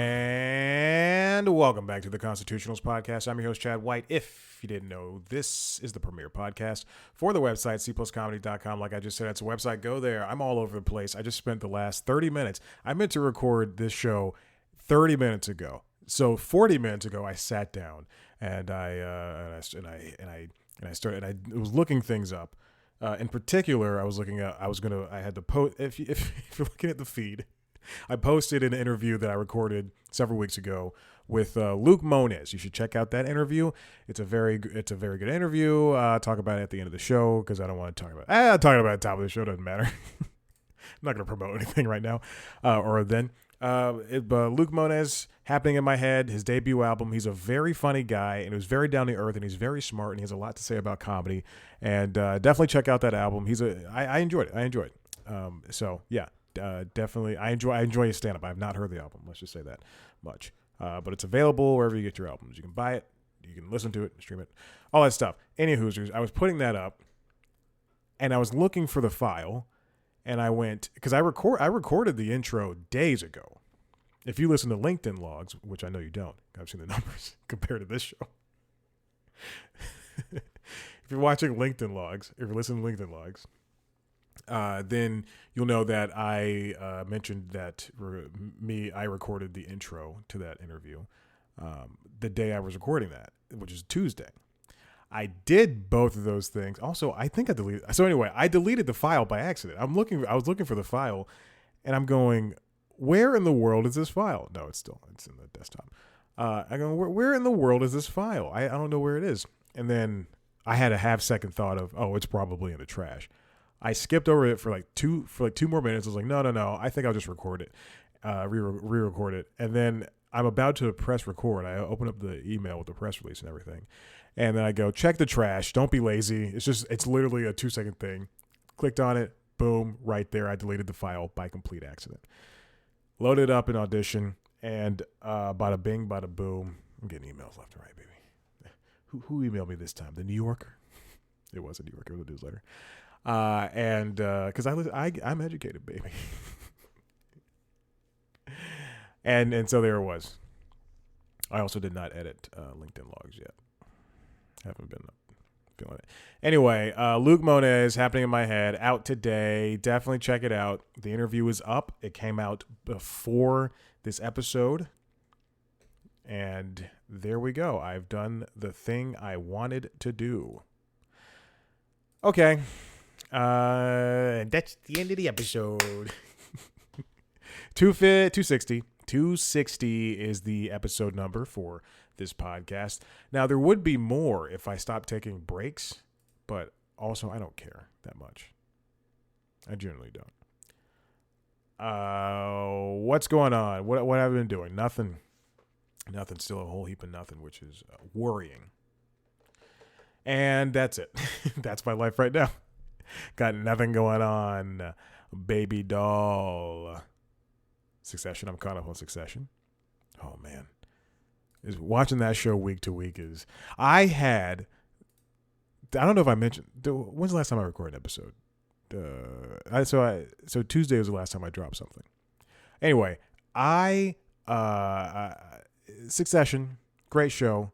And welcome back to the Constitutionals Podcast. I'm your host, Chad White. If you didn't know, this is the premier podcast for the website, cpluscomedy.com. Like I just said, it's a website. Go there. I'm all over the place. I just spent the last 30 minutes. I meant to record this show 30 minutes ago. So 40 minutes ago, I sat down and I was looking things up. In particular, I had to post, if you're looking at the feed, I posted an interview that I recorded several weeks ago with Luke Moniz. You should check out that interview. It's a very good interview. Talk about it at the end of the show because I don't want to talk about it. Talking about it at the top of the show doesn't matter. I'm not going to promote anything right now or then. Luke Moniz, Happening in My Head, his debut album. He's a very funny guy, and he was very down to earth, and he's very smart, and he has a lot to say about comedy. And definitely check out that album. I enjoyed it. Definitely, I enjoy his stand-up. I have not heard the album. Let's just say that much. But it's available wherever you get your albums. You can buy it, you can listen to it, stream it, all that stuff. Anywho, I was putting that up, and I was looking for the file, and I went because I recorded the intro days ago. If you listen to LinkedIn logs, which I know you don't, I've seen the numbers compared to this show. If you're watching LinkedIn logs, if you're listening to LinkedIn logs, then you'll know that I mentioned that I recorded the intro to that interview the day I was recording that, which is Tuesday. I did both of those things. Also, I think I deleted. So anyway, I deleted the file by accident. I was looking for the file, and I'm going, where in the world is this file? No, it's in the desktop. I go, where in the world is this file? I don't know where it is. And then I had a half-second thought of, it's probably in the trash. I skipped over it for two more minutes. I was like, no. I think I'll just record it, re-record it. And then I'm about to press record. I open up the email with the press release and everything. And then I go, check the trash. Don't be lazy. It's literally a 2-second thing. Clicked on it. Boom. Right there. I deleted the file by complete accident. Loaded up in Audition. And bada bing, bada boom. I'm getting emails left and right, baby. Who emailed me this time? The New Yorker? It was a New Yorker. It was a newsletter. Because I'm educated, baby. and so there it was. I also did not edit LinkedIn logs yet. Haven't been feeling it. Anyway, Luke Moniz, Happening in My Head, out today. Definitely check it out. The interview is up. It came out before this episode. And there we go. I've done the thing I wanted to do. Okay. That's the end of the episode. 260. 260 is the episode number for this podcast. Now, there would be more if I stopped taking breaks, but also I don't care that much. I generally don't. What's going on? What have I been doing? Nothing. Still a whole heap of nothing, which is worrying. And that's it. That's my life right now. Got nothing going on. Baby doll. Succession. I'm caught up on Succession. Oh, man. Watching that show week to week is... I don't know if I mentioned... When's the last time I recorded an episode? So Tuesday was the last time I dropped something. Anyway, Succession, great show.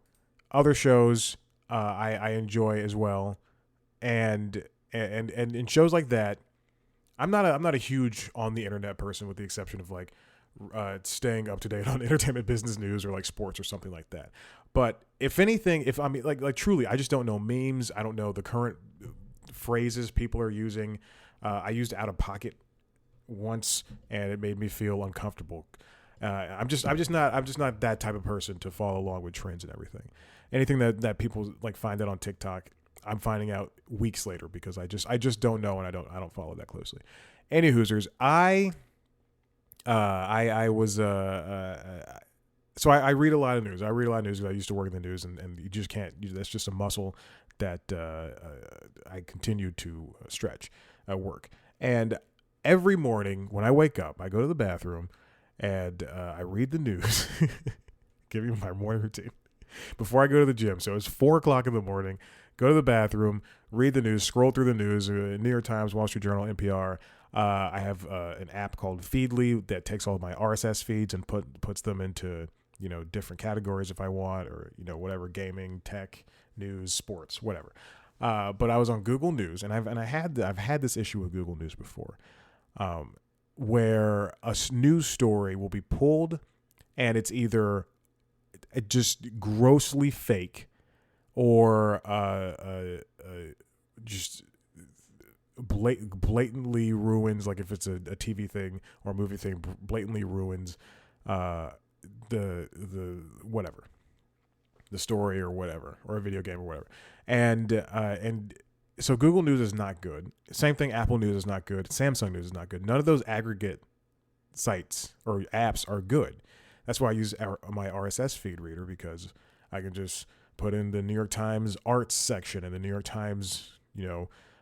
Other shows I enjoy as well. And in shows like that, I'm not a huge on the internet person, with the exception of staying up to date on entertainment business news or sports or something like that. But if anything, truly, I just don't know memes. I don't know the current phrases people are using. I used out of pocket once, and it made me feel uncomfortable. I'm just not that type of person to follow along with trends and everything. Anything that people find out on TikTok, I'm finding out weeks later because I just don't know, and I don't follow that closely. Any Hoosers, I read a lot of news. I read a lot of news because I used to work in the news, and you just can't. That's just a muscle that I continue to stretch at work. And every morning when I wake up, I go to the bathroom and I read the news. Give you my morning routine before I go to the gym. So it's 4:00 in the morning. Go to the bathroom, read the news, scroll through the news, New York Times, Wall Street Journal, NPR. I have an app called Feedly that takes all of my RSS feeds and puts them into, different categories if I want, or, whatever, gaming, tech, news, sports, whatever. But I was on Google News, and I've had this issue with Google News before, where a news story will be pulled, and it's either just grossly fake, or just blatantly ruins, like if it's a TV thing or a movie thing, blatantly ruins the whatever, the story or whatever, or a video game or whatever. And so Google News is not good. Same thing, Apple News is not good. Samsung News is not good. None of those aggregate sites or apps are good. That's why I use my RSS feed reader, because I can just put in the New York Times arts section and the New York Times,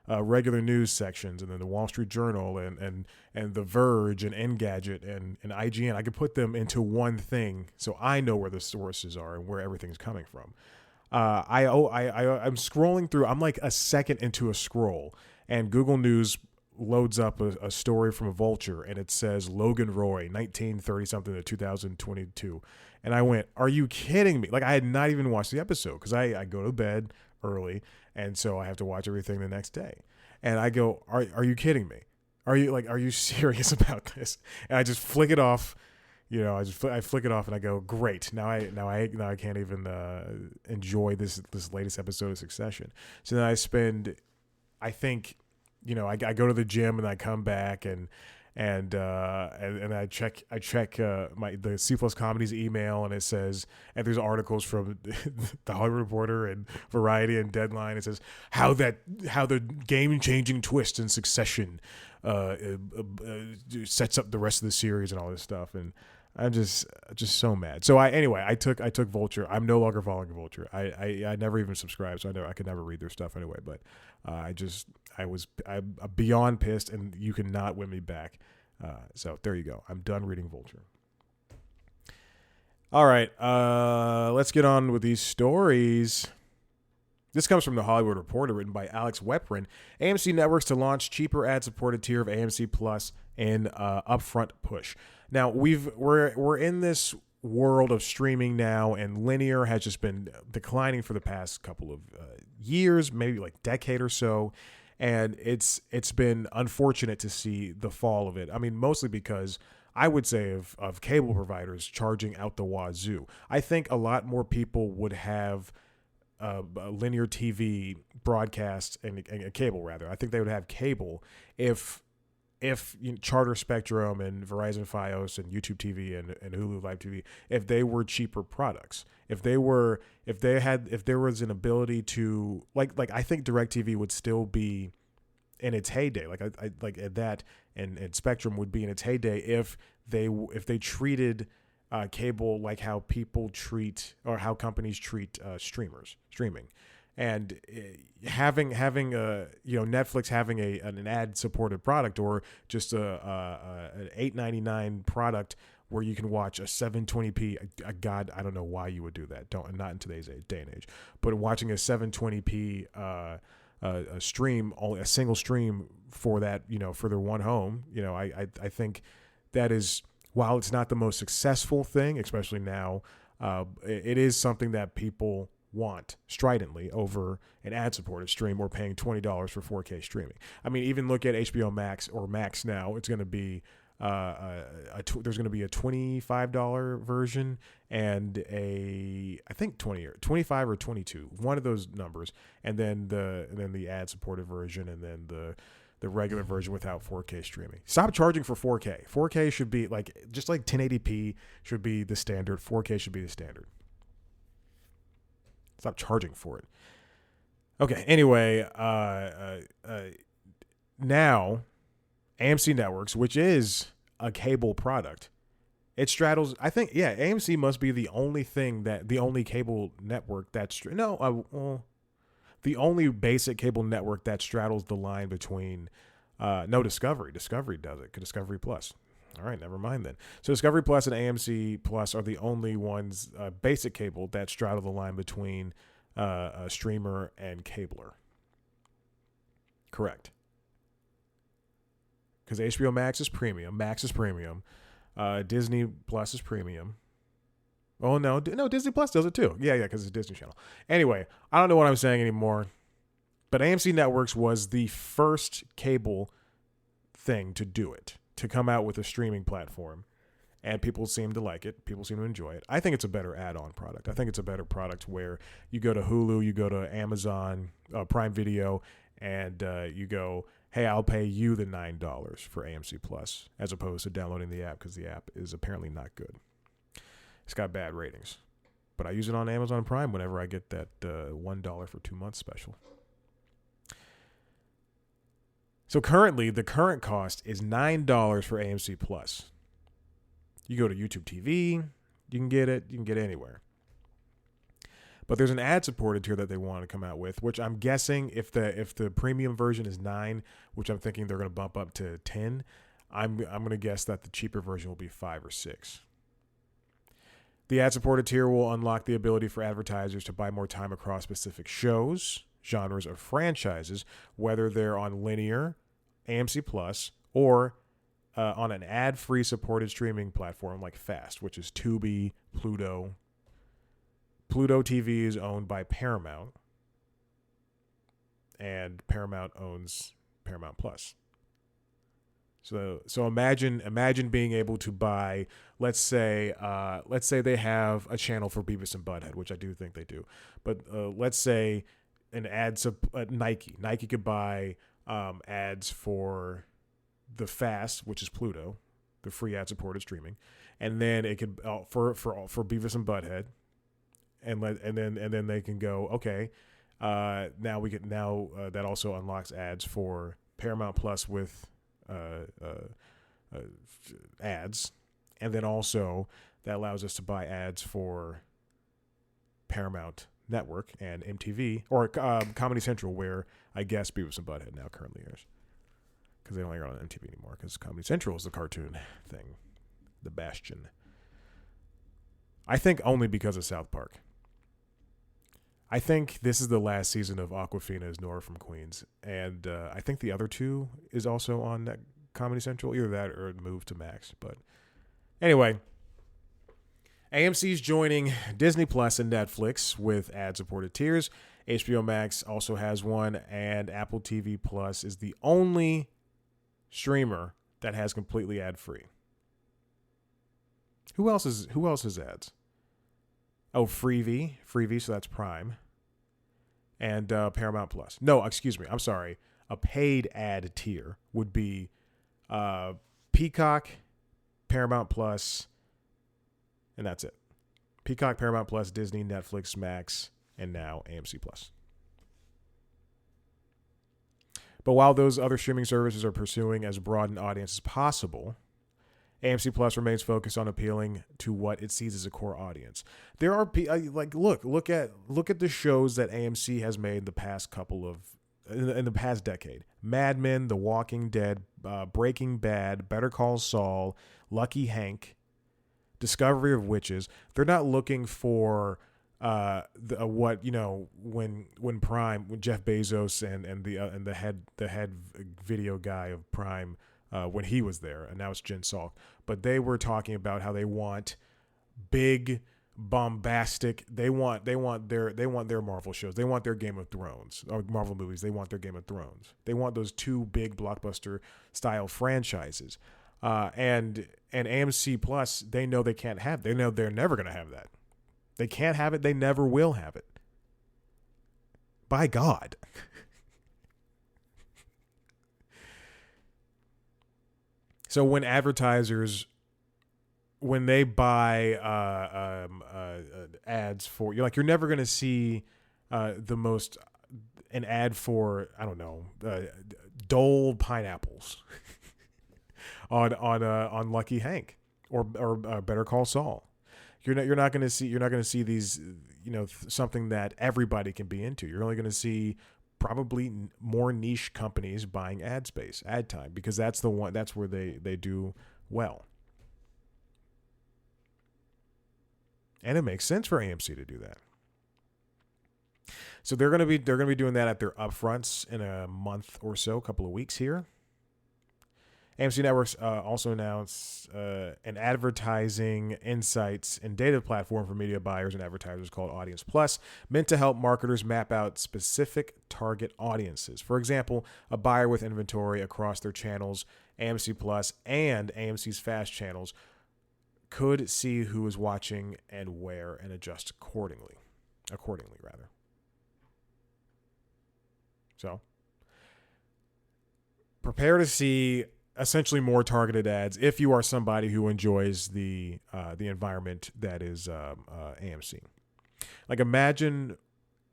regular news sections, and then the Wall Street Journal and the Verge and Engadget and IGN. I could put them into one thing, so I know where the sources are and where everything's coming from. I'm scrolling through. I'm like a second into a scroll, and Google News loads up a story from a Vulture, and it says Logan Roy, 1930 something to 2022. And I went, are you kidding me? Like, I had not even watched the episode, because I go to bed early, and so I have to watch everything the next day. And I go, are you kidding me? Are you serious about this? And I just flick it off. I flick it off, and I go, great. Now I can't even enjoy this latest episode of Succession. So then I spend, I think, I go to the gym, and I come back, and I check the C Plus Comedies email, and it says, and there's articles from the Hollywood Reporter and Variety and Deadline. It says how the game changing twist in Succession sets up the rest of the series and all this stuff, and I'm just so mad. So I took Vulture. I'm no longer following Vulture. I never even subscribed, so I could never read their stuff anyway. But I'm beyond pissed, and you cannot win me back. So there you go. I'm done reading Vulture. All right, let's get on with these stories. This comes from the Hollywood Reporter, written by Alex Weprin. AMC Networks to launch cheaper ad-supported tier of AMC Plus in upfront push. Now we're in this world of streaming now, and linear has just been declining for the past couple of years, maybe like decade or so, and it's been unfortunate to see the fall of it. I mean, mostly because I would say of cable providers charging out the wazoo. I think a lot more people would have linear TV broadcast and cable, rather. I think they would have cable if Charter Spectrum and Verizon Fios and YouTube TV and Hulu Live TV, if they were cheaper products, if there was an ability to like I think DirecTV would still be in its heyday, like at that, and Spectrum would be in its heyday if they treated cable like how people treat, or how companies treat streaming. And having Netflix having an ad supported product, or just an $8.99 product where you can watch a 720p. God, I don't know why you would do that. Not in today's day and age. But watching a 720p a stream, a single stream for that, for their one home. I think that is, while it's not the most successful thing, especially now, it is something that people want stridently over an ad-supported stream or paying $20 for 4K streaming. I mean, even look at HBO Max or Max now. It's going to be there's going to be a $25 version and I think 20 or 25 or 22, one of those numbers, and then the ad-supported version, and then the regular version without 4K streaming. Stop charging for 4K. 4K should be just like 1080p should be the standard. 4K should be the standard. Stop charging for it. Okay. Anyway, now AMC Networks, which is a cable product, it straddles. I think, AMC must be the only cable network that's the only basic cable network that straddles the line between. No, Discovery. Discovery does it. Discovery Plus. All right, never mind then. So Discovery Plus and AMC Plus are the only ones, basic cable, that straddle the line between a streamer and cabler. Correct. because HBO Max is premium. Max is premium. Disney Plus is premium. Oh, no, Disney Plus does it too. Yeah, because it's a Disney Channel. Anyway, I don't know what I'm saying anymore, but AMC Networks was the first cable thing to do it, to come out with a streaming platform, and people seem to like it. People seem to enjoy it. I think it's a better add-on product. I think it's a better product where you go to Hulu, you go to Amazon Prime Video, and you go, hey, I'll pay you the $9 for AMC Plus, as opposed to downloading the app, because the app is apparently not good. It's got bad ratings. But I use it on Amazon Prime whenever I get that $1 for 2 months special. So currently, the current cost is $9 for AMC Plus. You go to YouTube TV, you can get it. You can get it anywhere. But there's an ad-supported tier that they want to come out with, which I'm guessing if the premium version is $9, which I'm thinking they're going to bump up to $10, I'm going to guess that the cheaper version will be $5 or $6. The ad-supported tier will unlock the ability for advertisers to buy more time across specific shows, genres of franchises, whether they're on linear, AMC Plus, or on an ad-free supported streaming platform like Fast, which is Tubi, Pluto. Pluto TV is owned by Paramount, and Paramount owns Paramount Plus. So imagine being able to buy, let's say they have a channel for Beavis and Butthead, which I do think they do, but let's say Nike could buy ads for the Fast, which is Pluto, the free ad supported streaming, and then it could for Beavis and Butthead, and then they can go, okay, now that also unlocks ads for Paramount Plus with ads, and then also that allows us to buy ads for Paramount Network and MTV or Comedy Central, where I guess Beavis and Butthead now currently airs, because they don't air on MTV anymore, because Comedy Central is the cartoon thing, the bastion. I think only because of South Park. I think this is the last season of Awkwafina as Nora from Queens, and I think the other two is also on that Comedy Central, either that or it moved to Max. But anyway, AMC's joining Disney Plus and Netflix with ad-supported tiers. HBO Max also has one, and Apple TV Plus is the only streamer that has completely ad-free. Who else has ads? Oh, Freevee, so that's Prime, and Paramount Plus. No, excuse me, I'm sorry. A paid ad tier would be Peacock, Paramount Plus, and that's it. Peacock, Paramount Plus, Disney, Netflix, Max, and now AMC Plus. But while those other streaming services are pursuing as broad an audience as possible, AMC Plus remains focused on appealing to what it sees as a core audience. There are look at the shows that AMC has made the past in the past decade: Mad Men, The Walking Dead, Breaking Bad, Better Call Saul, Lucky Hank, Discovery of Witches. They're not looking for when Jeff Bezos and the head video guy of Prime. When he was there, and now it's Jen Salk. But they were talking about how they want big, bombastic. They want their Marvel shows. They want their Game of Thrones or Marvel movies. They want their Game of Thrones. They want those two big blockbuster style franchises. And AMC Plus, they know they can't have. They know they're never going to have that. They can't have it. They never will have it. By God. So when advertisers, when they buy ads for, you're never going to see an ad for, I don't know, Dole pineapples on Lucky Hank or Better Call Saul. You're not going to see these, something that everybody can be into. You're only going to see probably more niche companies buying ad space, ad time, because that's where they do well. And it makes sense for AMC to do that. So they're going to be doing that at their upfronts in a month or so, a couple of weeks here. AMC Networks also announced an advertising insights and data platform for media buyers and advertisers called Audience Plus, meant to help marketers map out specific target audiences. For example, a buyer with inventory across their channels, AMC Plus and AMC's Fast channels, could see who is watching and where and adjust accordingly. So, prepare to see essentially more targeted ads if you are somebody who enjoys the environment that is AMC. Like, imagine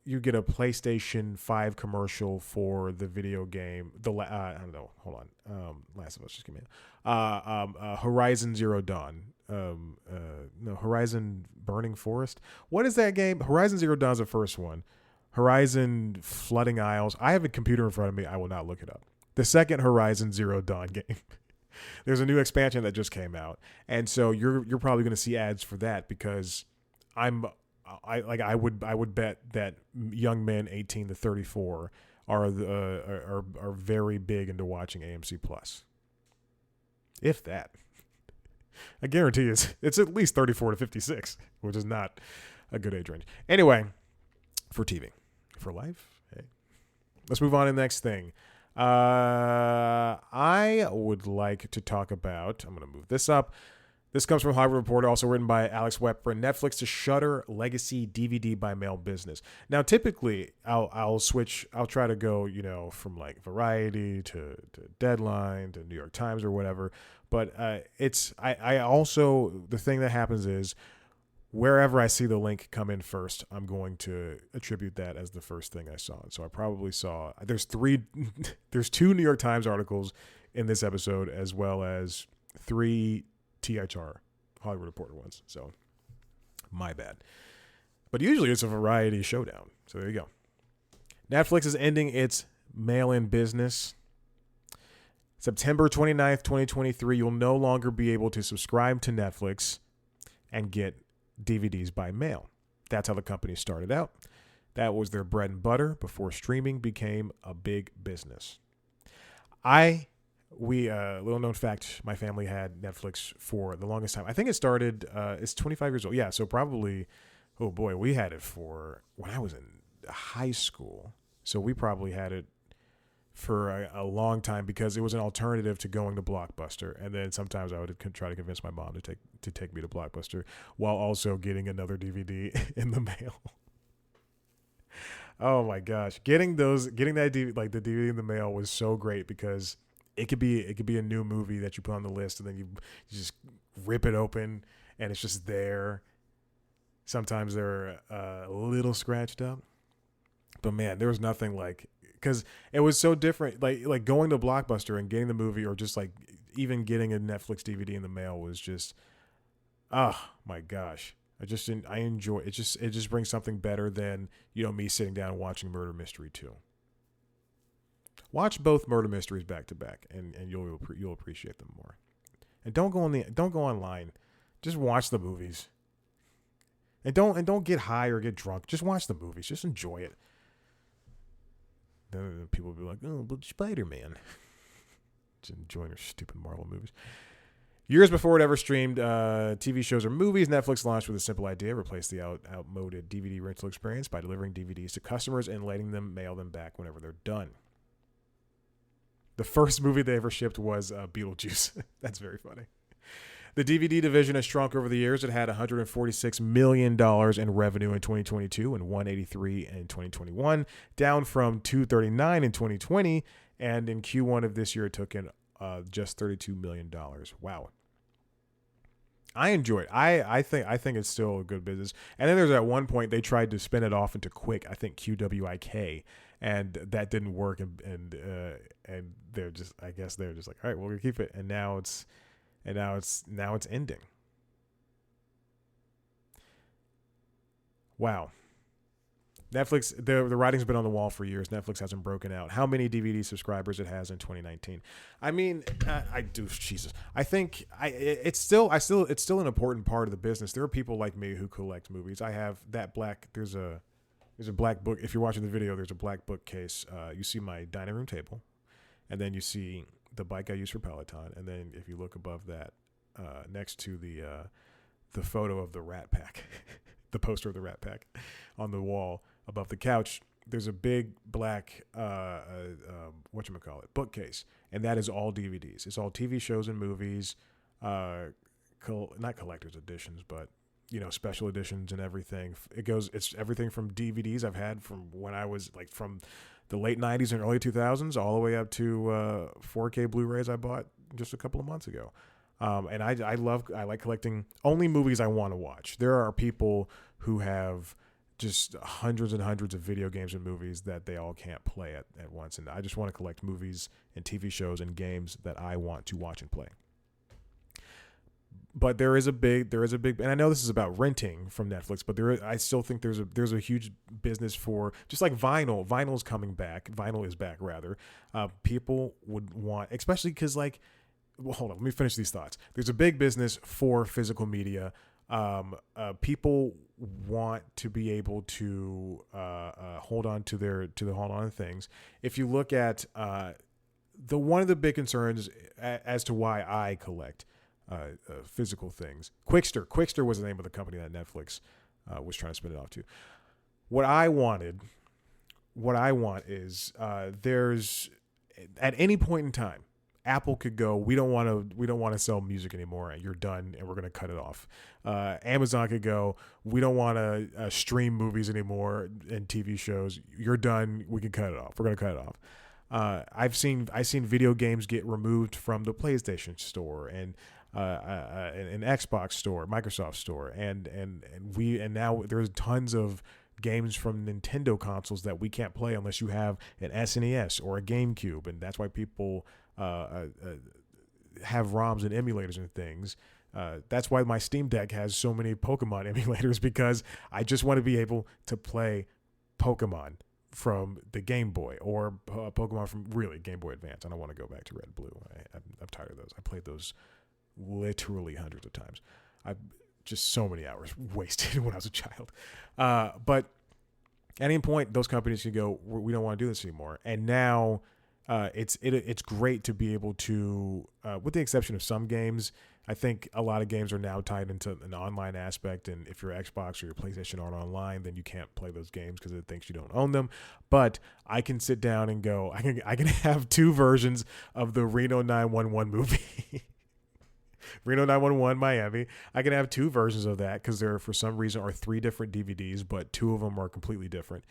you get a PlayStation 5 commercial for the video game. I don't know. Hold on. Last of Us just came in. Horizon Zero Dawn. No, Horizon Burning Forest. What is that game? Horizon Zero Dawn is the first one. Horizon Flooding Isles. I have a computer in front of me. I will not look it up. The second Horizon Zero Dawn game. There's a new expansion that just came out, and so you're probably going to see ads for that, because I would bet that young men 18 to 34 are very big into watching AMC Plus. If that. I guarantee you it's at least 34 to 56, which is not a good age range. Anyway, for TV. For life, hey. Let's move on to the next thing. I would like to talk about, I'm going to move this up. This comes from Hollywood Reporter, also written by Alex Wepper. Netflix to shutter legacy DVD by mail business. Now, typically, I'll try to go, from like Variety to Deadline to New York Times or whatever. But I also, the thing that happens is, wherever I see the link come in first, I'm going to attribute that as the first thing I saw. So I probably saw, there's two New York Times articles in this episode, as well as 3 THR, Hollywood Reporter ones. So my bad. But usually it's a Variety showdown. So there you go. Netflix is ending its mail-in business. September 29th, 2023, you'll no longer be able to subscribe to Netflix and get DVDs by mail. That's how the company started out. That was their bread and butter before streaming became a big business. Little known fact, my family had Netflix for the longest time. I think it started, it's 25 years old. Yeah, so probably, oh boy, we had it for when I was in high school. So we probably had it for a long time, because it was an alternative to going to Blockbuster. And then sometimes I would try to convince my mom to take me to Blockbuster while also getting another DVD in the mail. Oh my gosh. Getting that DVD, like the DVD in the mail, was so great, because it could be a new movie that you put on the list, and then you just rip it open and it's just there. Sometimes they're a little scratched up, but man, there was nothing like, because it was so different. Like going to Blockbuster and getting the movie, or just like even getting a Netflix DVD in the mail, was just, oh my gosh. I enjoy it. It just brings something better than, me sitting down and watching Murder Mystery 2. Watch both Murder Mysteries back to back, and you'll appreciate them more. And don't go online. Just watch the movies. And don't get high or get drunk. Just watch the movies. Just enjoy it. Then people will be like, "Oh, but Spider-Man." Just enjoying their stupid Marvel movies. Years before it ever streamed TV shows or movies, Netflix launched with a simple idea: replace the outmoded DVD rental experience by delivering DVDs to customers and letting them mail them back whenever they're done. The first movie they ever shipped was Beetlejuice. That's very funny. The DVD division has shrunk over the years. It had $146 million in revenue in 2022 and $183 million in 2021, down from $239 million in 2020, and in Q1 of this year, it took in just $32 million. Wow. I enjoy it. I think it's still a good business. And then there's at one point they tried to spin it off into Quick, I think QWIK, and that didn't work. And they're just, I guess they're just like, all right, we're gonna keep it. And now it's ending. Wow. Netflix, the writing's been on the wall for years. Netflix hasn't broken out how many DVD subscribers it has in 2019. I mean, Jesus. I think it's still an important part of the business. There are people like me who collect movies. I have that there's a black book. If you're watching the video, there's a black bookcase. You see my dining room table, and then you see the bike I use for Peloton, and then if you look above that, next to the photo of the Rat Pack, the poster of the Rat Pack on the wall above the couch, there's a big black whatchamacallit bookcase, and that is all DVDs. It's all TV shows and movies, not collector's editions, but special editions and everything. It's everything from DVDs I've had from when I was like from the late 90s and early 2000s all the way up to 4K Blu-rays I bought just a couple of months ago. And I like collecting only movies I want to watch. There are people who have just hundreds and hundreds of video games and movies that they all can't play at once. And I just want to collect movies and TV shows and games that I want to watch and play. But there is a big, and I know this is about renting from Netflix, but I still think there's a huge business for just like vinyl. Vinyl is coming back. Vinyl is back rather. People would want, especially because hold on, let me finish these thoughts. There's a big business for physical media. People want to be able to hold on to things. If you look at one of the big concerns as to why I collect physical things, Quickster was the name of the company that Netflix was trying to spin it off to. What I want is there's at any point in time, Apple could go, we don't want to sell music anymore. You're done, and we're going to cut it off. Amazon could go, we don't want to stream movies anymore and TV shows. You're done. We can cut it off. We're going to cut it off. I've seen video games get removed from the PlayStation Store and an Xbox Store, Microsoft Store, and now there's tons of games from Nintendo consoles that we can't play unless you have an SNES or a GameCube, and that's why people have ROMs and emulators and things. That's why my Steam Deck has so many Pokemon emulators, because I just want to be able to play Pokemon from the Game Boy or Pokemon from really Game Boy Advance. I don't want to go back to Red and Blue. I'm tired of those. I played those literally hundreds of times. I've just so many hours wasted when I was a child. But at any point, those companies can go, we don't want to do this anymore. And now it's great to be able to, with the exception of some games, I think a lot of games are now tied into an online aspect. And if your Xbox or your PlayStation aren't online, then you can't play those games because it thinks you don't own them. But I can sit down and go, I can have two versions of the Reno 911 movie. Reno 911 Miami. I can have two versions of that because there, for some reason, are three different DVDs, but two of them are completely different.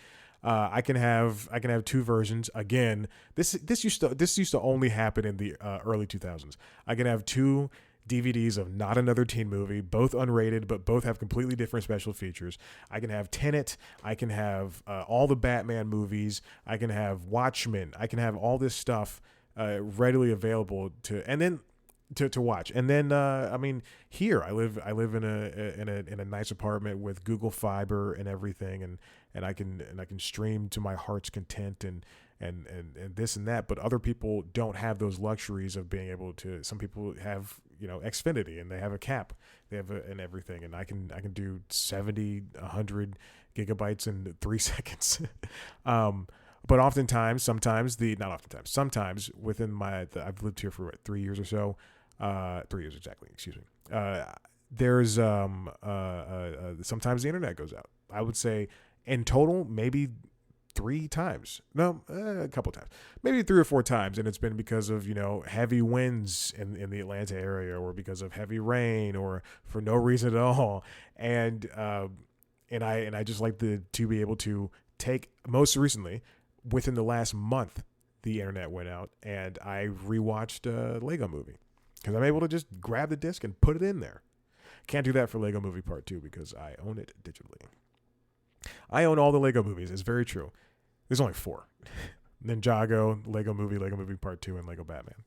I can have two versions. Again, this used to only happen in the early 2000s. I can have two DVDs of Not Another Teen Movie, both unrated, but both have completely different special features. I can have Tenet. I can have all the Batman movies. I can have Watchmen. I can have all this stuff readily available to watch. And then here I live in a nice apartment with Google Fiber and everything, and I can stream to my heart's content and this and that. But other people don't have those luxuries of being able to. Some people have Xfinity, and they have a cap, they have and everything, and I can do 70, 100 gigabytes in 3 seconds. But sometimes within I've lived here for 3 years or so. 3 years exactly, excuse me. There's sometimes the internet goes out. I would say in total maybe 3 times. No, a couple times. Maybe 3 or 4 times, and it's been because of heavy winds in the Atlanta area, or because of heavy rain, or for no reason at all. And I just like to be able to take, most recently within the last month, the internet went out, and I rewatched Lego Movie. Because I'm able to just grab the disc and put it in there. Can't do that for Lego Movie Part 2 because I own it digitally. I own all the Lego movies. It's very true. There's only 4. Ninjago, Lego Movie Part 2, and Lego Batman.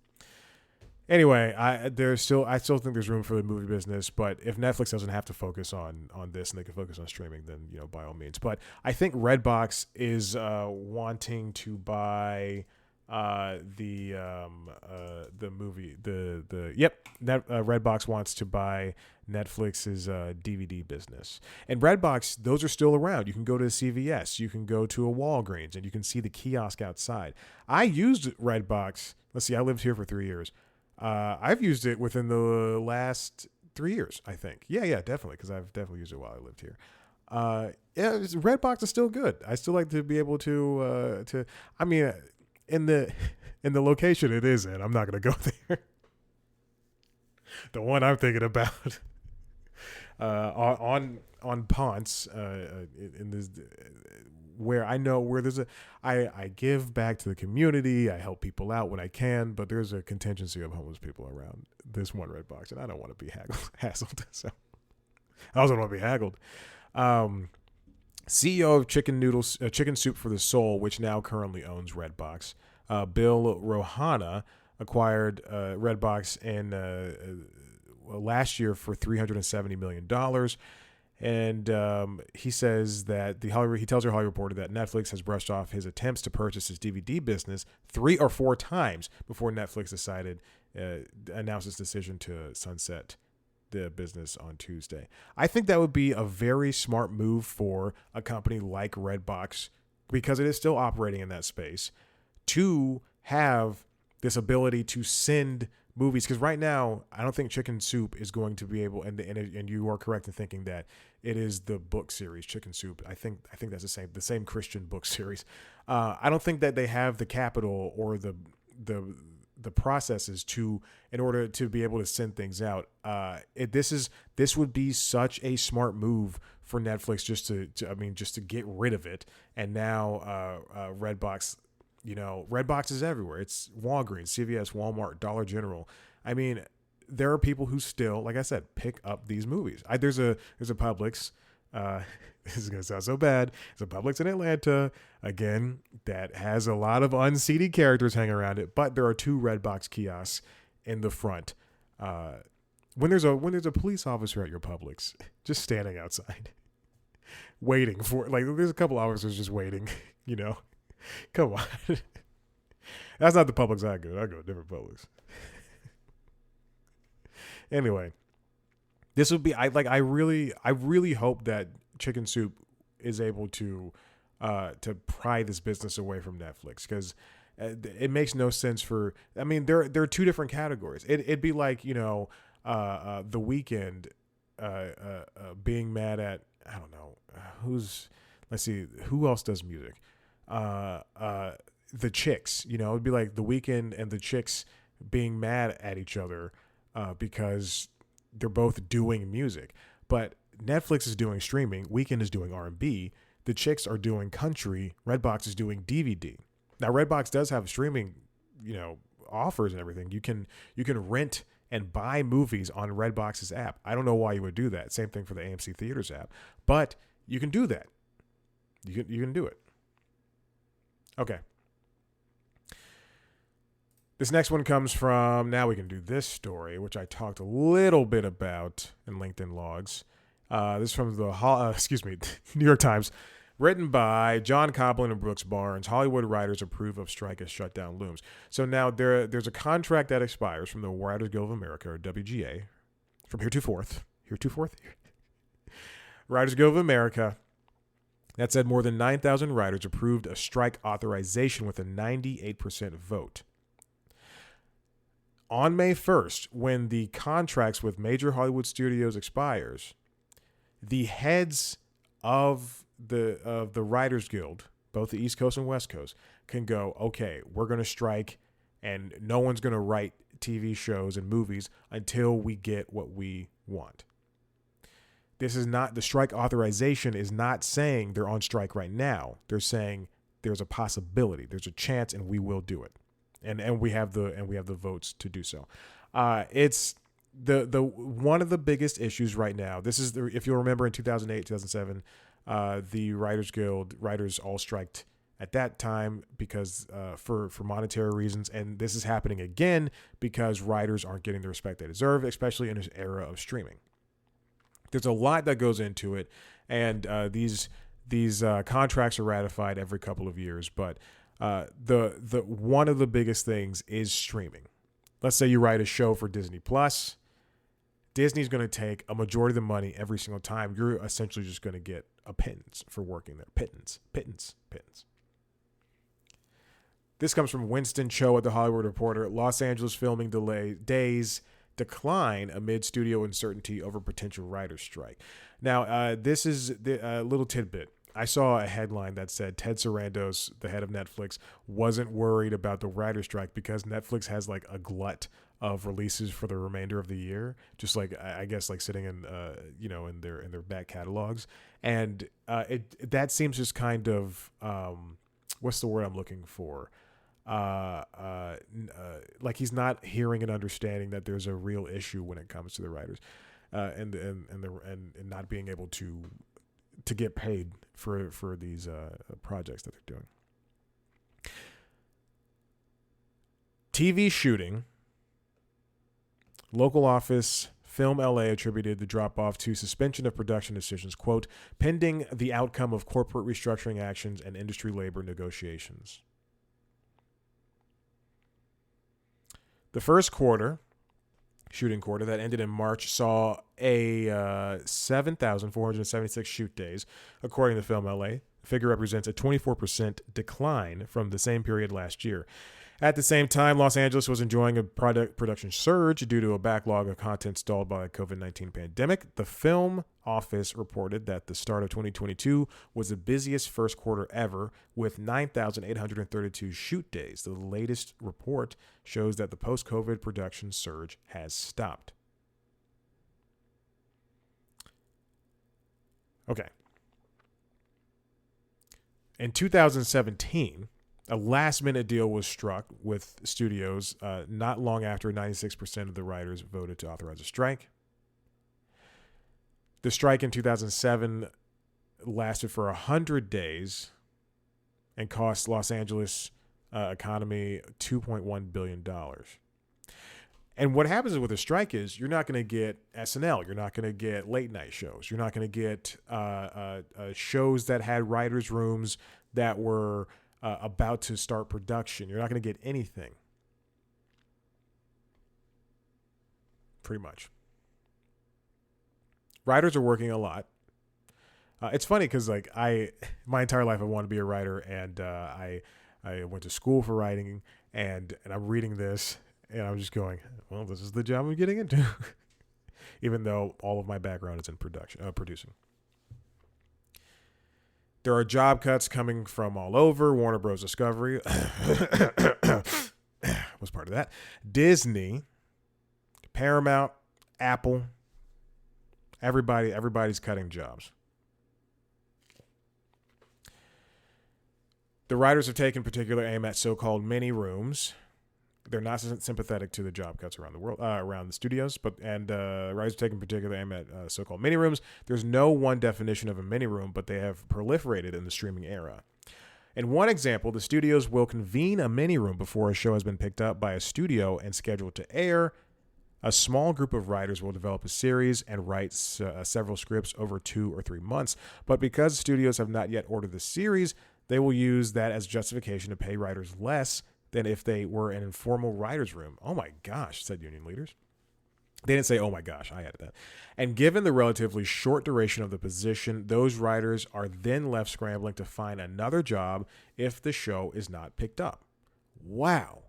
Anyway, I still think there's room for the movie business, but if Netflix doesn't have to focus on this and they can focus on streaming, then by all means. But I think Redbox is wanting to buy the movie Redbox wants to buy Netflix's DVD business. And Redbox, those are still around. You can go to a CVS, you can go to a Walgreens, and you can see the kiosk outside. I used Redbox. Let's see, I lived here for 3 years. I've used it within the last 3 years, I think. Yeah, definitely, because I've definitely used it while I lived here. Redbox is still good. I still like to be able to. I mean, in the location it is in, I'm not gonna go there. The one I'm thinking about, on Ponce, in this, where I know where there's I give back to the community. I help people out when I can, but there's a contingency of homeless people around this one Redbox, and I don't want to be hassled. So I also don't want to be haggled. CEO of Chicken Soup for the Soul, which now currently owns Redbox, Bill Rohana, acquired Redbox in last year for $370 million. And he says that he tells the Hollywood Reporter that Netflix has brushed off his attempts to purchase his DVD business 3 or 4 times before Netflix announced its decision to sunset the business on Tuesday. I think that would be a very smart move for a company like Redbox, because it is still operating in that space, to have this ability to send movies. Because right now, I don't think Chicken Soup is going to be able, and you are correct in thinking that it is the book series Chicken Soup. I think that's the same Christian book series. I don't think that they have the capital or the processes in order to be able to send things out. This would be such a smart move for Netflix just to get rid of it. And now Redbox, Redbox is everywhere. It's Walgreens, CVS, Walmart, Dollar General. I mean, there are people who still, like I said, pick up these movies. There's a Publix. This is going to sound so bad. There's a Publix in Atlanta, again, that has a lot of unseated characters hanging around it, but there are 2 Redbox kiosks in the front. When there's a police officer at your Publix, just standing outside, waiting for, there's a couple officers just waiting, Come on. That's not the Publix I go. I go to different Publix. Anyway, this would be, I really hope that Chicken Soup is able to pry this business away from Netflix, because it makes no sense there are 2 different categories. It'd be like, The Weeknd being mad at, I don't know, who else does music? The Chicks, it'd be like The Weeknd and the Chicks being mad at each other because they're both doing music. But Netflix is doing streaming, Weeknd is doing R&B, the Chicks are doing country, Redbox is doing DVD. Now Redbox does have streaming, offers and everything. You can rent and buy movies on Redbox's app. I don't know why you would do that. Same thing for the AMC Theaters app, but you can do that. You can do it. Okay. This next one comes from, now we can do this story, which I talked a little bit about in LinkedIn Logs. This is from the New York Times, written by John Copeland and Brooks Barnes. Hollywood writers approve of strike as shutdown looms. So now there's a contract that expires from the Writers Guild of America, or WGA, from heretofore. Writers Guild of America. That said, more than 9,000 writers approved a strike authorization with a 98% vote. On May 1st, when the contracts with major Hollywood studios expires, the heads of the Writers Guild, both the East Coast and West Coast, can go, okay, we're going to strike, and no one's going to write TV shows and movies until we get what we want. This is not, the strike authorization is not saying they're on strike right now. They're saying there's a possibility, there's a chance, and we will do it. And we have the votes to do so. It's the one of the biggest issues right now. This is if you'll remember in 2008, 2007, the Writers Guild writers all striked at that time because for monetary reasons, and this is happening again because writers aren't getting the respect they deserve, especially in this era of streaming. There's a lot that goes into it, and these contracts are ratified every couple of years, but The one of the biggest things is streaming. Let's say you write a show for Disney Plus. Disney's going to take a majority of the money every single time. You're essentially just going to get a pittance for working there. Pittance. This comes from Winston Cho at The Hollywood Reporter. Los Angeles filming days decline amid studio uncertainty over potential writer's strike. Now, this is a little tidbit. I saw a headline that said Ted Sarandos, the head of Netflix, wasn't worried about the writer's strike because Netflix has like a glut of releases for the remainder of the year, just like I guess like sitting in in their back catalogs, and that seems just kind of what's the word I'm looking for? Like he's not hearing and understanding that there's a real issue when it comes to the writers, and not being able to get paid for these projects that they're doing. TV shooting. Local office Film LA attributed the drop-off to suspension of production decisions, quote, pending the outcome of corporate restructuring actions and industry labor negotiations. The first shooting quarter that ended in March saw a 7,476 shoot days, according to Film LA. The figure represents a 24% decline from the same period last year. At the same time, Los Angeles was enjoying a production surge due to a backlog of content stalled by the COVID-19 pandemic. The film office reported that the start of 2022 was the busiest first quarter ever, with 9,832 shoot days. The latest report shows that the post-COVID production surge has stopped. Okay. In 2017, a last-minute deal was struck with studios not long after 96% of the writers voted to authorize a strike. The strike in 2007 lasted for 100 days and cost Los Angeles economy $2.1 billion. And what happens with a strike is you're not going to get SNL. You're not going to get late-night shows. You're not going to get shows that had writers' rooms that were about to start production. You're not going to get anything. Pretty much. Writers are working a lot. It's funny because like my entire life I wanted to be a writer, and I went to school for writing, and I'm reading this, and I'm just going, well, this is the job I'm getting into. Even though all of my background is in producing. There are job cuts coming from all over. Warner Bros. Discovery was part of that. Disney, Paramount, Apple, everybody's cutting jobs. The writers have taken particular aim at so-called mini rooms. They're not sympathetic to the job cuts around the world, around the studios, writers are taking particular aim at so-called mini rooms. There's no one definition of a mini room, but they have proliferated in the streaming era. In one example, the studios will convene a mini room before a show has been picked up by a studio and scheduled to air. A small group of writers will develop a series and write several scripts over 2 or 3 months. But because studios have not yet ordered the series, they will use that as justification to pay writers less than if they were an informal writer's room. Oh my gosh, said union leaders. They didn't say, oh my gosh, I added that. And given the relatively short duration of the position, those writers are then left scrambling to find another job if the show is not picked up. Wow.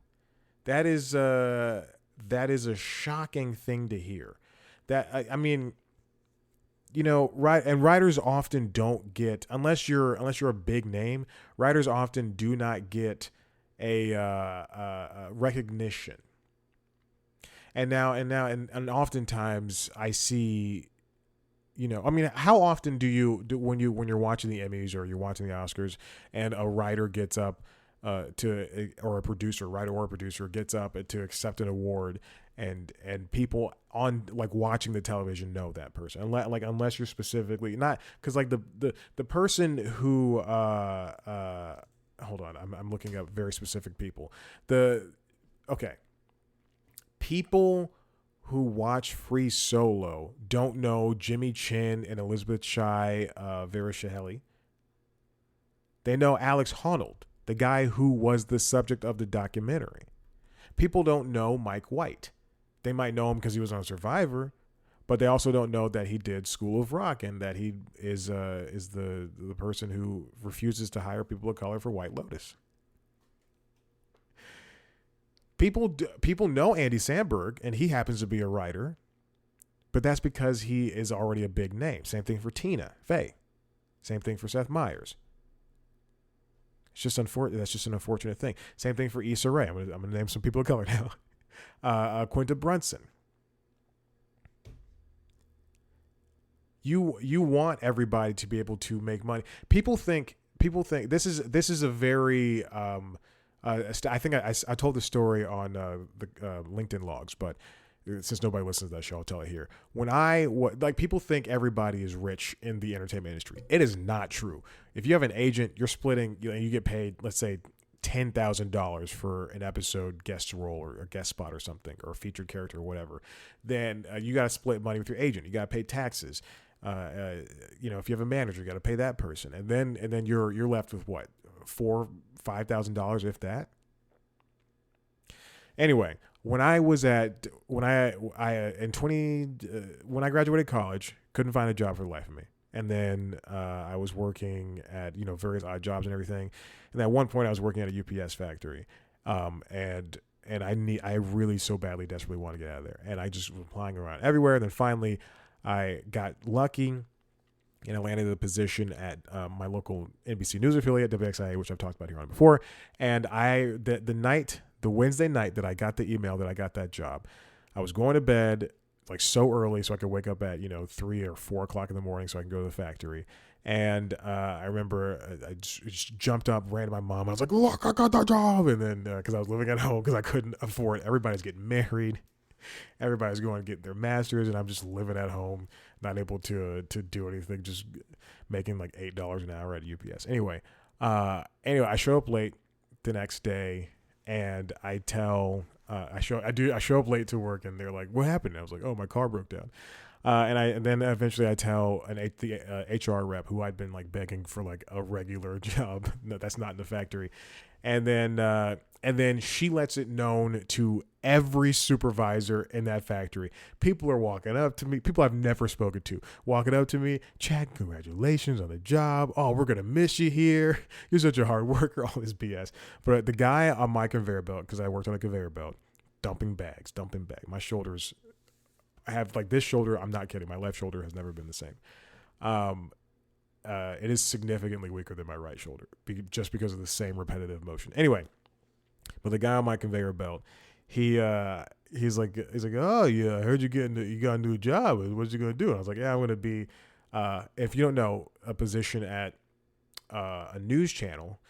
That is a shocking thing to hear. That, I mean, you know, and writers often don't get, unless you're a big name, writers often do not get a recognition. And oftentimes I see, you know, I mean, how often do when you're watching the Emmys or you're watching the Oscars and a writer gets up or a producer gets up to accept an award, and people on like watching the television know that person, unless you're specifically not, because like the person who hold on, I'm looking up very specific people. People who watch Free Solo don't know Jimmy Chin and Elizabeth Shai Vera Shaheli. They know Alex Honnold. the guy who was the subject of the documentary. People don't know Mike White. They might know him because he was on Survivor, but they also don't know that he did School of Rock and that he is the person who refuses to hire people of color for White Lotus. People know Andy Samberg, and he happens to be a writer, but that's because he is already a big name. Same thing for Tina Fey. Same thing for Seth Meyers. It's just unfortunate. That's just an unfortunate thing. Same thing for Issa Rae. I'm gonna name some people of color now. Quinta Brunson. You want everybody to be able to make money. People think this is a very I think I told the story on the LinkedIn logs, but since nobody listens to that show, I'll tell it here. When people think everybody is rich in the entertainment industry. It is not true. If you have an agent, you're splitting, you get paid, let's say, $10,000 for an episode guest role or a guest spot or something, or a featured character or whatever. Then you got to split money with your agent. You got to pay taxes. If you have a manager, you got to pay that person, and then you're left with what, $4,000-$5,000, if that. Anyway, when I graduated college, couldn't find a job for the life of me, and then I was working at various odd jobs and everything, and at one point I was working at a UPS factory, and I really so badly, desperately want to get out of there, and I just was applying around everywhere, and then finally I got lucky, and I landed the position at my local NBC News affiliate, WXIA, which I've talked about here on before. And the Wednesday night that I got the email that I got that job, I was going to bed like so early so I could wake up at 3 or 4 o'clock in the morning so I can go to the factory. And I remember I just jumped up, ran to my mom. I was like, "Look, I got that job!" And then because I was living at home because I couldn't afford it. Everybody's getting married. Everybody's going to get their masters, and I'm just living at home, not able to do anything, just making like $8 an hour at UPS. Anyway, I show up late the next day, and I show up late to work, and they're like, "What happened?" And I was like, "Oh, my car broke down." And then eventually I tell the HR rep who I'd been like begging for like a regular job. No, that's not in the factory. And then she lets it known to every supervisor in that factory. People are walking up to me. People I've never spoken to walking up to me. "Chad, congratulations on the job. Oh, we're going to miss you here. You're such a hard worker." All this BS. But the guy on my conveyor belt, because I worked on a conveyor belt, dumping bags. My shoulders, I have like this shoulder. I'm not kidding. My left shoulder has never been the same. It is significantly weaker than my right shoulder just because of the same repetitive motion. Anyway, but the guy on my conveyor belt, he's like, "Oh yeah, I heard you got a new job. What you gonna do?" And I was like, "Yeah, I'm gonna be, if you don't know, a position at a news channel,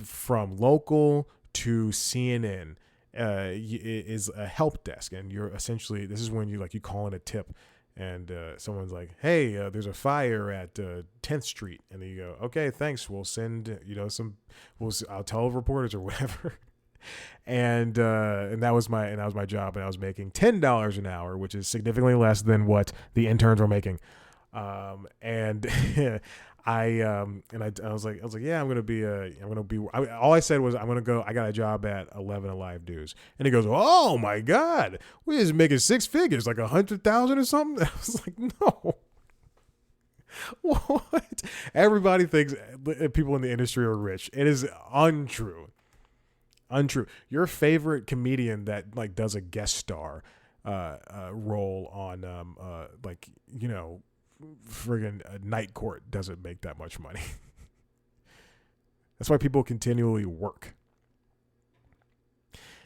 from local to CNN, is a help desk, and you're essentially, this is when you call in a tip." And someone's like, "Hey, there's a fire at 10th Street," and then you go, "Okay, thanks. We'll send I'll tell reporters or whatever." and that was my job, and I was making $10 an hour, which is significantly less than what the interns were making. And I was like, "Yeah, all I said was, I'm gonna go. I got a job at 11 Alive News." And he goes, "Oh my God, we just making 6 figures, like 100,000 or something." I was like, "No, what?" Everybody thinks people in the industry are rich. It is untrue. Your favorite comedian that does a guest star role on friggin' Night Court doesn't make that much money. That's why people continually work.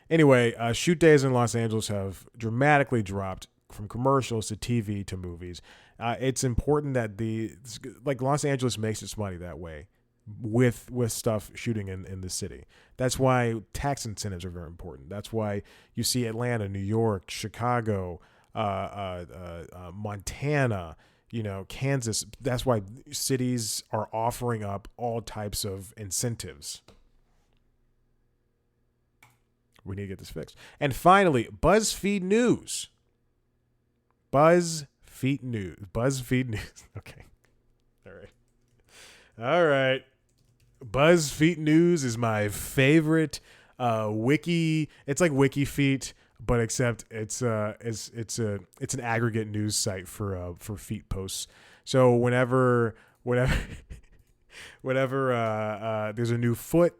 Anyway, shoot days in Los Angeles have dramatically dropped from commercials to TV to movies. It's important that Los Angeles makes its money that way with stuff shooting in the city. That's why tax incentives are very important. That's why you see Atlanta, New York, Chicago, Montana, Kansas. That's why cities are offering up all types of incentives. We need to get this fixed. And finally, BuzzFeed News. BuzzFeed News. Okay. All right. BuzzFeed News is my favorite wiki. It's like WikiFeet, but except it's an aggregate news site for feet posts. So whenever there's a new foot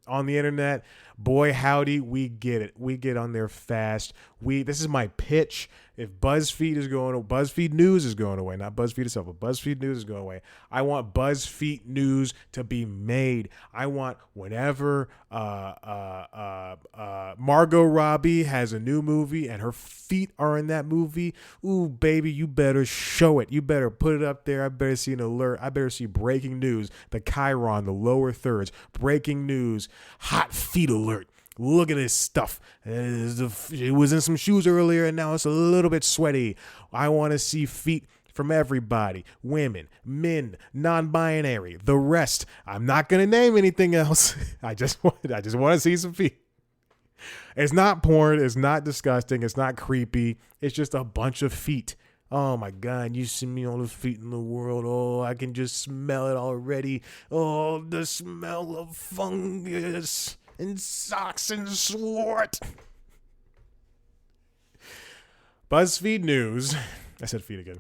on the internet, boy howdy, we get it. We get on there fast. This is my pitch. If BuzzFeed News is going away, not BuzzFeed itself, but BuzzFeed News is going away. I want BuzzFeed News to be made. I want whenever Margot Robbie has a new movie and her feet are in that movie, ooh, baby, you better show it. You better put it up there. I better see an alert. I better see breaking news, the chyron, the lower thirds, breaking news, hot feet alert. Look at this stuff. It was in some shoes earlier and now it's a little bit sweaty. I want to see feet from everybody. Women, men, non-binary, the rest. I'm not going to name anything else. I just want to see some feet. It's not porn. It's not disgusting. It's not creepy. It's just a bunch of feet. Oh my God, you see me all the feet in the world. Oh, I can just smell it already. Oh, the smell of fungus and socks and swart. BuzzFeed News, I said feet again,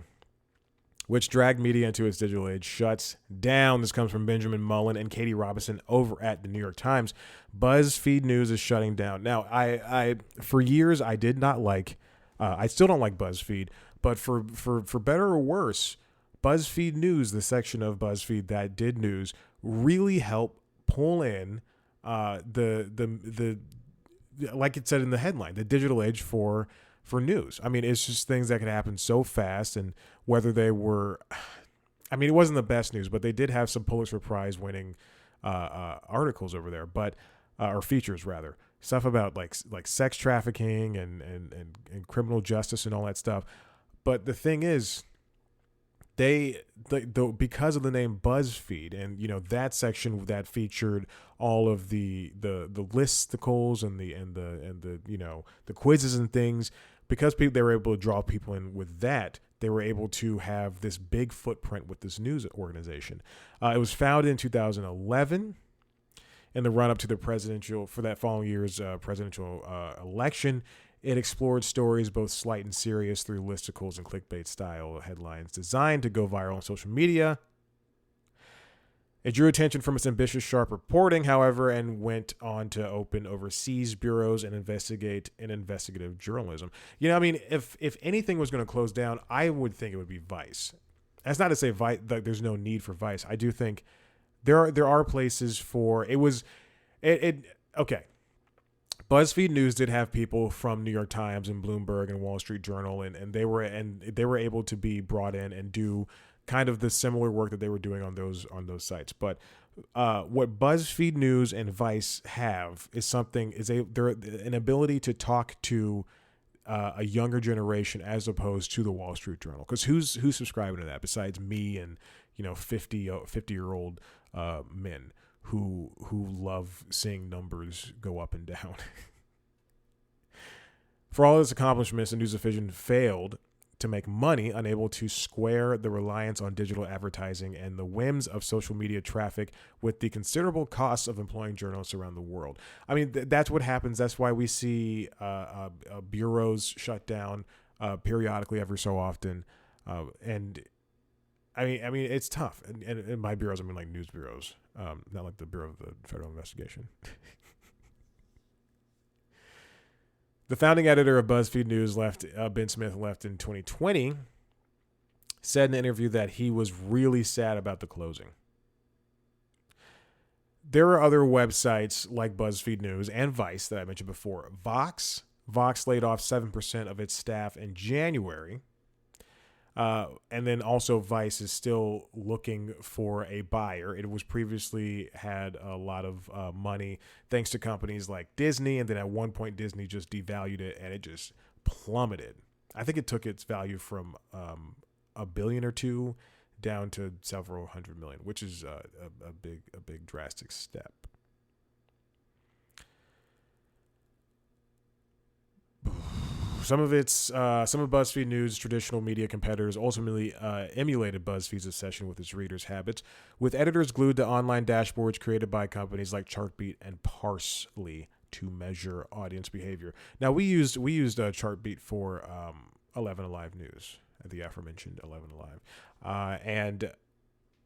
which dragged media into its digital age, shuts down. This comes from Benjamin Mullen and Katie Robinson over at the New York Times. BuzzFeed News is shutting down. Now, I for years, I did not like, I still don't like BuzzFeed, but for better or worse, BuzzFeed News, the section of BuzzFeed that did news, really helped pull in the like it said in the headline, the digital age for news. I mean, it's just things that can happen so fast, and whether they were, I mean, it wasn't the best news, but they did have some Pulitzer Prize winning articles over there, but or features rather, stuff about like sex trafficking and criminal justice and all that stuff. But the thing is, because of the name BuzzFeed, and that section that featured all of the listicles and the quizzes and things, because they were able to draw people in with that, they were able to have this big footprint with this news organization. It was founded in 2011 in the run-up to the following year's presidential election. It explored stories both slight and serious through listicles and clickbait-style headlines designed to go viral on social media. It drew attention from its ambitious, sharp reporting, however, and went on to open overseas bureaus and investigate in investigative journalism. I mean, if anything was going to close down, I would think it would be Vice. That's not to say that there's no need for Vice. I do think there are places for it. Okay. BuzzFeed News did have people from New York Times and Bloomberg and Wall Street Journal, and they were able to be brought in and do kind of the similar work that they were doing on those sites. But what BuzzFeed News and Vice have is they're an ability to talk to a younger generation as opposed to the Wall Street Journal. Because who's subscribing to that besides me and 50-year-old men who love seeing numbers go up and down. For all its accomplishments, the news division failed to make money, unable to square the reliance on digital advertising and the whims of social media traffic with the considerable costs of employing journalists around the world. I mean, that's what happens. That's why we see bureaus shut down periodically every so often. And I mean, it's tough. And by bureaus, I mean like news bureaus, not like the Bureau of the Federal Investigation. The founding editor of BuzzFeed News Ben Smith left in 2020, said in an interview that he was really sad about the closing. There are other websites like BuzzFeed News and Vice that I mentioned before. Vox laid off 7% of its staff in January. And then also Vice is still looking for a buyer. It was previously had a lot of money thanks to companies like Disney. And then at one point, Disney just devalued it and it just plummeted. I think it took its value from $1 billion or $2 billion down to several $100 million, which is a big drastic step. some of BuzzFeed News' traditional media competitors ultimately emulated BuzzFeed's obsession with its readers' habits, with editors glued to online dashboards created by companies like Chartbeat and Parse.ly to measure audience behavior. Now we used Chartbeat for 11 Alive News, the aforementioned 11 Alive, and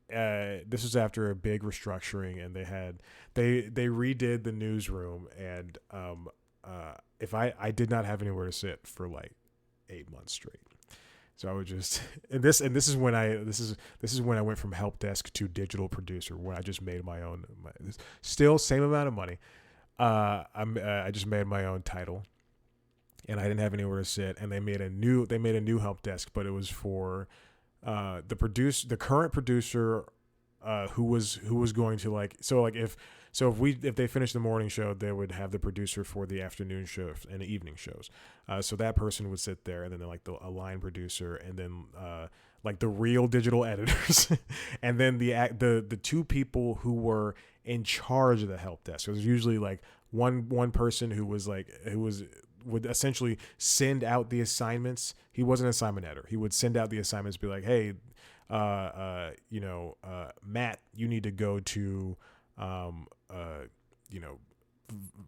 this was after a big restructuring, and they redid the newsroom, and if I did not have anywhere to sit for like 8 months straight. So I would just this is when I went from help desk to digital producer, when I just made my own, still same amount of money. I just made my own title, and I didn't have anywhere to sit, and they made a new help desk, but it was for the current producer who was going to if they finished the morning show, they would have the producer for the afternoon show and the evening shows. So that person would sit there, and then a line producer, and then like the real digital editors, and then the two people who were in charge of the help desk. So there's usually like one person who would essentially send out the assignments. He wasn't an assignment editor. He would send out the assignments, be like, hey, Matt, you need to go to,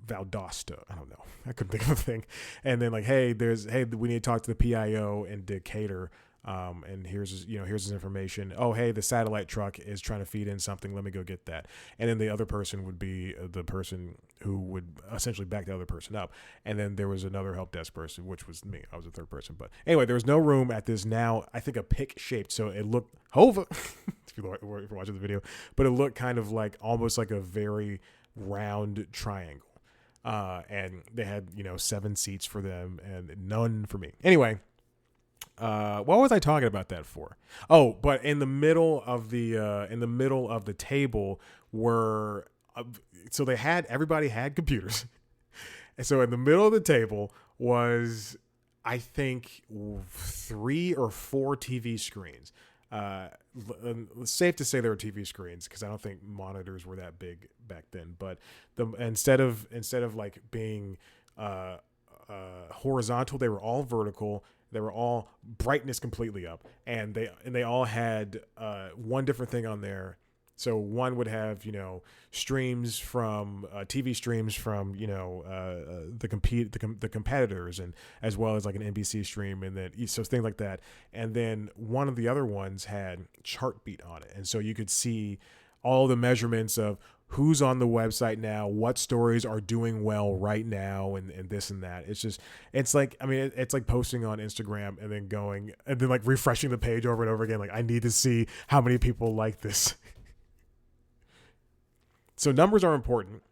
Valdosta. I don't know. I couldn't think of a thing. And then like, hey, we need to talk to the PIO in Decatur. And here's his information. Oh, hey, the satellite truck is trying to feed in something. Let me go get that. And then the other person would be the person who would essentially back the other person up. And then there was another help desk person, which was me. I was the third person. But anyway, there was no room at this now, I think, a pick shaped. So it looked if you're watching the video, but it looked kind of like almost like a very round triangle. And they had, 7 seats for them and none for me. Anyway. What was I talking about that for? Oh, but in the middle of the table were, so everybody had computers. And so in the middle of the table was, I think, 3 or 4 TV screens. It's safe to say there were TV screens because I don't think monitors were that big back then. But instead of like being horizontal, they were all vertical. They were all brightness completely up, and they all had one different thing on there. So one would have streams from TV streams from the competitors, and as well as like an NBC stream, and then so things like that. And then one of the other ones had Chartbeat on it, and so you could see all the measurements of who's on the website now, what stories are doing well right now, and this and that. It's like posting on Instagram and then like refreshing the page over and over again. Like, I need to see how many people like this. So numbers are important.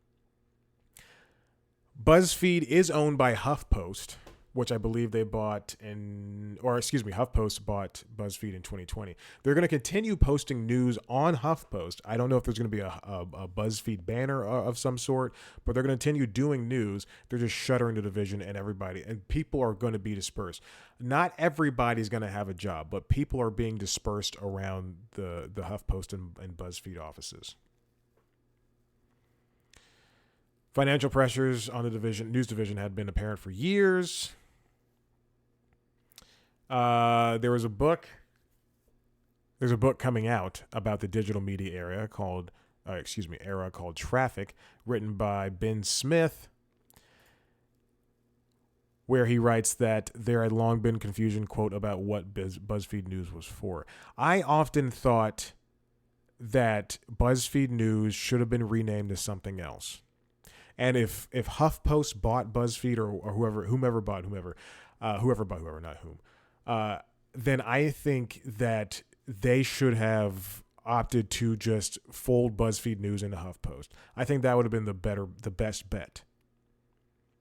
BuzzFeed is owned by HuffPost, which I believe they HuffPost bought BuzzFeed in 2020. They're going to continue posting news on HuffPost. I don't know if there's going to be a BuzzFeed banner of some sort, but they're going to continue doing news. They're just shuttering the division, and people are going to be dispersed. Not everybody's going to have a job, but people are being dispersed around the HuffPost and BuzzFeed offices. Financial pressures on the news division had been apparent for years. There's a book coming out about the digital media era called Traffic, written by Ben Smith, where he writes that there had long been confusion, quote, about what BuzzFeed News was for. I often thought that BuzzFeed News should have been renamed to something else. And if HuffPost bought BuzzFeed or whomever bought whomever, not whom, then I think that they should have opted to just fold BuzzFeed News into HuffPost. I think that would have been the best bet,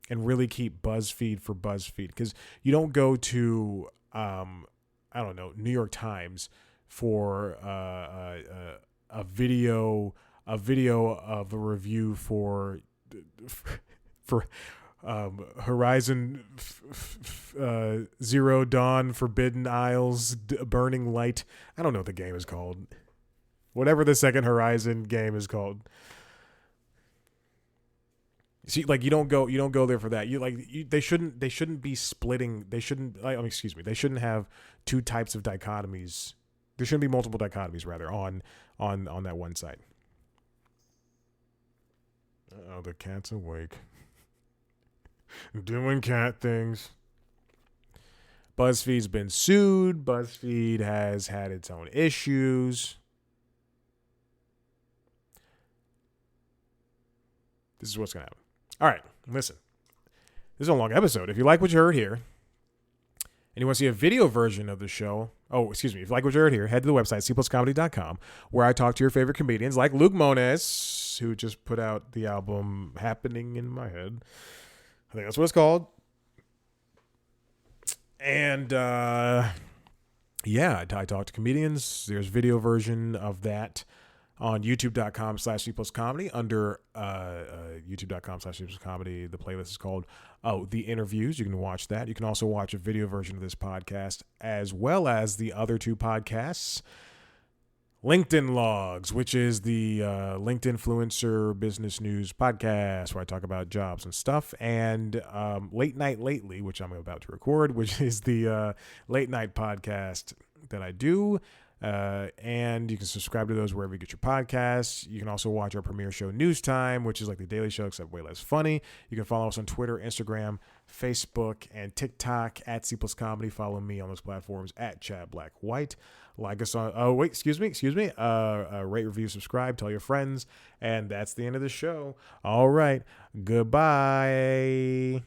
and really keep BuzzFeed for BuzzFeed, because you don't go to New York Times for a video of a review for Horizon Zero Dawn, Forbidden Isles, Burning Light. I don't know what the game is called. Whatever the second Horizon game is called. See, like you don't go there for that. They shouldn't be splitting. They shouldn't. Excuse me. They shouldn't have two types of dichotomies. There shouldn't be multiple dichotomies rather on that one site. Oh, the cat's awake. Doing cat things. BuzzFeed's been sued. BuzzFeed has had its own issues. This is what's going to happen. All right, listen. This is a long episode. If you like what you heard here, and you want to see a video version of the show, if you like what you heard here, head to the website, cpluscomedy.com, where I talk to your favorite comedians like Luke Moniz, who just put out the album Happening in My Head. I think that's what it's called. And, I talk to comedians. There's a video version of that on youtube.com/cpluscomedy under youtube.com/cpluscomedy. The playlist is called The Interviews. You can watch that. You can also watch a video version of this podcast as well as the other two podcasts. LinkedIn Logs, which is the LinkedIn Influencer Business News podcast where I talk about jobs and stuff, and Late Night Lately, which I'm about to record, which is the late night podcast that I do. And you can subscribe to those wherever you get your podcasts. You can also watch our premiere show News Time, which is like the Daily Show except way less funny. You can follow us on Twitter, Instagram, Facebook, and TikTok at C Plus Comedy. Follow me on those platforms at Chad Black White. Like us on excuse me. Rate, review, subscribe, tell your friends, and that's the end of the show. All right, goodbye.